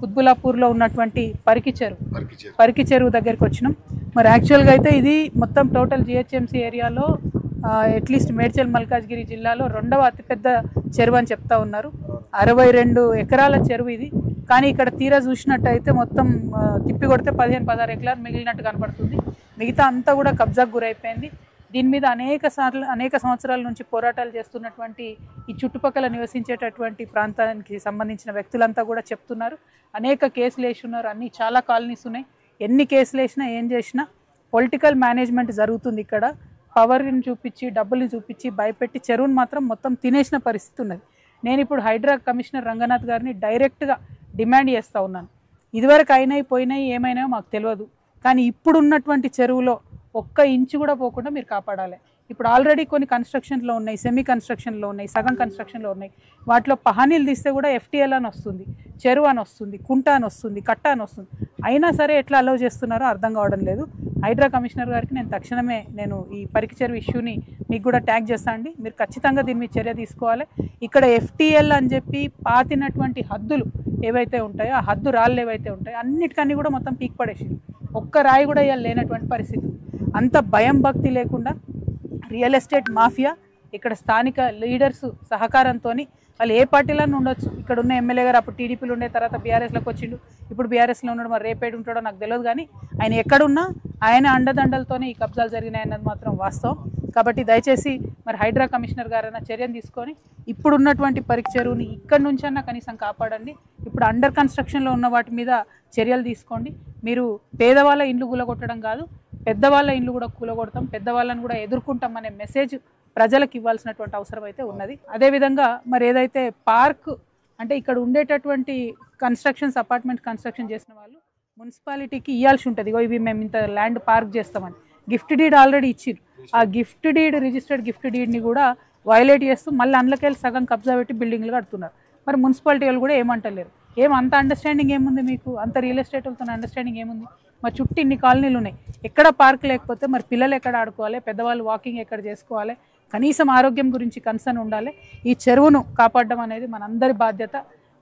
కుత్బులాపూర్లో ఉన్నటువంటి పరికి చెరువు దగ్గరికి వచ్చినాం. మరి యాక్చువల్గా అయితే ఇది మొత్తం టోటల్ జిహెచ్ఎంసీ ఏరియాలో అట్లీస్ట్ మేడ్చల్ మల్కాజ్గిరి జిల్లాలో రెండవ అతిపెద్ద చెరువు అని చెప్తా ఉన్నారు. 62 ఎకరాల చెరువు ఇది. కానీ ఇక్కడ తీరా చూసినట్టయితే మొత్తం తిప్పి కొడితే 15-16 ఎకరాలు మిగిలినట్టు కనపడుతుంది. మిగతా అంతా కూడా కబ్జాకు గురైపోయింది. దీని మీద అనేక సంవత్సరాల నుంచి పోరాటాలు చేస్తున్నటువంటి ఈ చుట్టుపక్కల నివసించేటటువంటి ప్రాంతానికి సంబంధించిన వ్యక్తులంతా కూడా చెప్తున్నారు. అనేక కేసులు వేసి ఉన్నారు. అన్ని చాలా కాలనీస్ ఉన్నాయి. ఎన్ని కేసులు వేసినా ఏం చేసినా పొలిటికల్ మేనేజ్మెంట్ జరుగుతుంది. ఇక్కడ పవర్ని చూపించి డబ్బుల్ని చూపించి భయపెట్టి చెరువును మాత్రం మొత్తం తినేసిన పరిస్థితి ఉన్నది. నేను ఇప్పుడు హైడ్రా కమిషనర్ రంగనాథ్ గారిని డైరెక్ట్గా డిమాండ్ చేస్తూ ఉన్నాను. ఇదివరకు అయినాయి పోయినాయి ఏమైనాయో మాకు తెలియదు, కానీ ఇప్పుడు ఉన్నటువంటి చెరువులో ఒక్క ఇంచు కూడా పోకుండా మీరు కాపాడాలి. ఇప్పుడు ఆల్రెడీ కొన్ని కన్స్ట్రక్షన్లో ఉన్నాయి, సెమీ కన్స్ట్రక్షన్లో ఉన్నాయి, సగం కన్స్ట్రక్షన్లో ఉన్నాయి. వాటిలో పహానీలు తీస్తే కూడా FTL అని వస్తుంది, చెరువు అని వస్తుంది, కుంట అని వస్తుంది, కట్ట అని వస్తుంది. అయినా సరే ఎట్లా అలౌ చేస్తున్నారో అర్థం కావడం లేదు. హైడ్రా కమిషనర్ గారికి నేను తక్షణమే ఈ పరికి చెరువు ఇష్యూని మీకు కూడా ట్యాగ్ చేస్తానండి. మీరు ఖచ్చితంగా దీని మీద చర్య తీసుకోవాలి. ఇక్కడ FTL అని చెప్పి పాతినటువంటి హద్దులు ఏవైతే ఉంటాయో, ఆ హద్దు రాళ్ళు ఏవైతే ఉంటాయో అన్నిటికన్నీ కూడా మొత్తం పీక్ పడేసి ఒక్క రాయి కూడా ఇవాళ లేనటువంటి పరిస్థితి. అంత భయం భక్తి లేకుండా రియల్ ఎస్టేట్ మాఫియా ఇక్కడ స్థానిక లీడర్స్ సహకారంతో వాళ్ళు ఏ పార్టీలను ఉండొచ్చు. ఇక్కడ ఉన్న ఎమ్మెల్యే గారు అప్పుడు టీడీపీలో ఉండే తర్వాత బీఆర్ఎస్లోకి వచ్చిండు, ఇప్పుడు బీఆర్ఎస్లో ఉన్నాడు. మరి రేపేడు ఉంటాడో నాకు తెలియదు, కానీ ఆయన ఎక్కడున్నా ఆయన అండదండలతోనే ఈ కబ్జాలు జరిగినాయన్నది మాత్రం వాస్తవం. కాబట్టి దయచేసి మరి హైడ్రా కమిషనర్ గారైనా చర్యను తీసుకొని ఇప్పుడు ఉన్నటువంటి పరికి చెరువుని ఇక్కడి నుంచన్నా కనీసం కాపాడండి. ఇప్పుడు అండర్ కన్స్ట్రక్షన్లో ఉన్న వాటి మీద చర్యలు తీసుకోండి. మీరు పేదవాళ్ళ ఇండ్లు కూలగొట్టడం కాదు, పెద్దవాళ్ళ ఇండ్లు కూడా కూలగొడతాం, పెద్దవాళ్ళని కూడా ఎదుర్కొంటాం అనే మెసేజ్ ప్రజలకు ఇవ్వాల్సినటువంటి అవసరం అయితే ఉన్నది. అదేవిధంగా మరి ఏదైతే పార్క్ అంటే ఇక్కడ ఉండేటటువంటి కన్స్ట్రక్షన్స్ అపార్ట్మెంట్ కన్స్ట్రక్షన్ చేసిన వాళ్ళు మున్సిపాలిటీకి ఇవ్వాల్సి ఉంటుంది. ఇవి మేము ఇంత ల్యాండ్ పార్క్ చేస్తామని గిఫ్ట్ డీడ్ ఆల్రెడీ ఇచ్చిర్రు. ఆ గిఫ్ట్ డీడ్ రిజిస్టర్డ్ గిఫ్ట్ డీడ్ని కూడా వైలేట్ చేస్తూ మళ్ళీ అందులోకెళ్ళి సగం కబ్జా పెట్టి బిల్డింగ్లు కడుతున్నారు. మరి మున్సిపాలిటీ వాళ్ళు కూడా ఏమంటలేరు. అంత అండర్స్టాండింగ్ ఏముంది మీకు? అంత రియల్ ఎస్టేట్ వాళ్ళతో అండర్స్టాండింగ్ ఏముంది? మరి చుట్టూ ఇన్ని కాలనీలు ఉన్నాయి, ఎక్కడ పార్క్ లేకపోతే మరి పిల్లలు ఎక్కడ ఆడుకోవాలి, పెద్దవాళ్ళు వాకింగ్ ఎక్కడ చేసుకోవాలి? కనీసం ఆరోగ్యం గురించి కన్సర్న్ ఉండాలి. ఈ చెరువును కాపాడడం అనేది మనందరి బాధ్యత.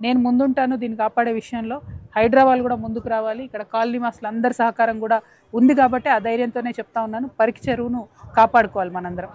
నేను ముందుంటాను దీన్ని కాపాడే విషయంలో. హైదరాబాద్ కూడా ముందుకు రావాలి. ఇక్కడ కాలనీ వాసులు అందరి సహకారం కూడా ఉంది కాబట్టి ఆ ధైర్యంతోనే చెప్తా ఉన్నాను, పరికి చెరువును కాపాడుకోవాలి మనందరం.